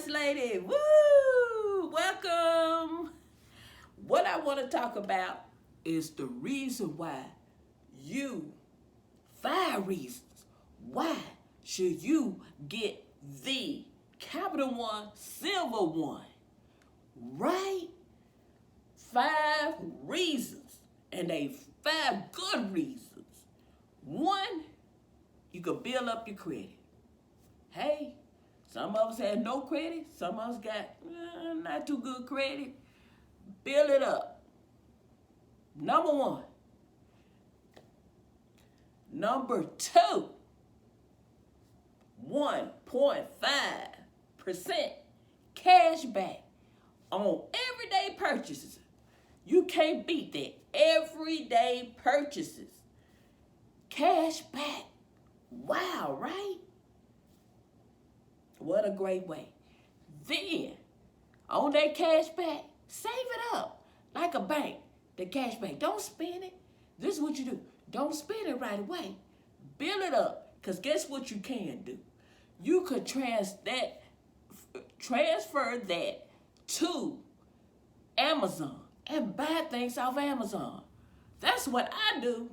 First Lady. Woo! Welcome. What I want to talk about is the reason why you, 5 reasons why should you get the Capital One Silver One, right? 5 reasons, and they 5 good reasons. One, you could build up your credit. Hey, some of us had no credit. Some of us got not too good credit. Build it up. Number 1. Number 2, 1.5% cash back on everyday purchases. You can't beat that. Everyday purchases. Cash back. Wow, right? What a great way. Then, on that cash back, save it up like a bank. The cash back. Don't spend it. This is what you do. Don't spend it right away. Build it up. Because guess what you can do? You could transfer that to Amazon and buy things off Amazon. That's what I do.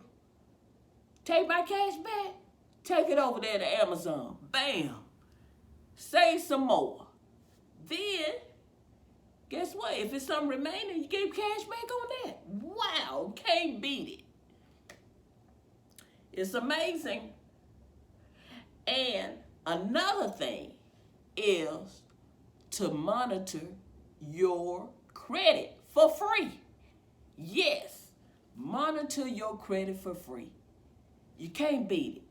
Take my cash back, take it over there to Amazon. Bam. Save some more. Then, guess what? If it's some remaining, you get cash back on that. Wow, can't beat it. It's amazing. And another thing is to monitor your credit for free. Yes, monitor your credit for free. You can't beat it.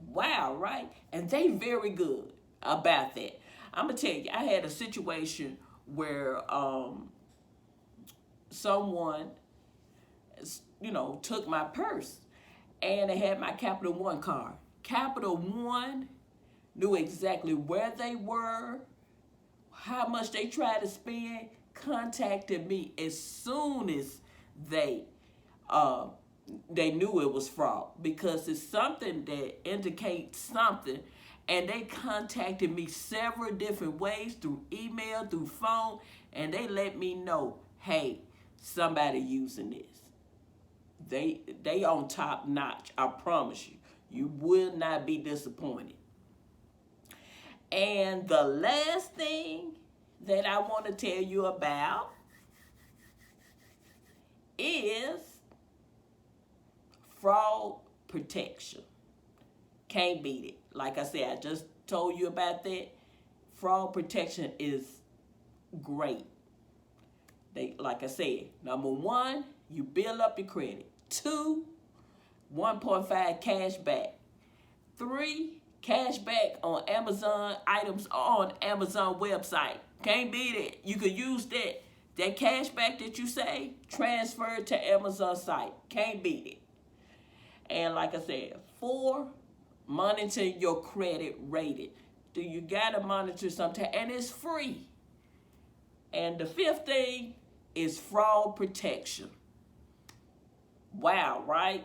Wow, right? And they very good about that. I'm going to tell you, I had a situation where someone, took my purse and they had my Capital One card. Capital One knew exactly where they were, how much they tried to spend, contacted me as soon as they knew it was fraud, because it's something that indicates something, and they contacted me several different ways, through email, through phone, and they let me know, hey, somebody using this. They on top notch, I promise you. You will not be disappointed. And the last thing that I want to tell you about is fraud protection. Can't beat it. Like I said, I just told you about that. Fraud protection is great. Like I said, number 1, you build up your credit. 2, 1.5 cash back. 3, cash back on Amazon items on Amazon website. Can't beat it. You could use that cash back that you save, transfer it to Amazon site. Can't beat it. And like I said, 4, monitor your credit rating. Do you gotta monitor something? And it's free. And the 5th thing is fraud protection. Wow, right?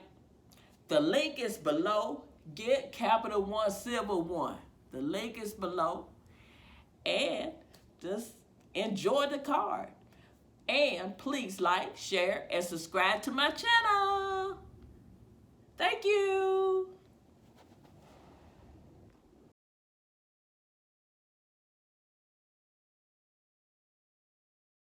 The link is below. Get Capital One Silver One. The link is below. And just enjoy the card. And please like, share, and subscribe to my channel. Thank you.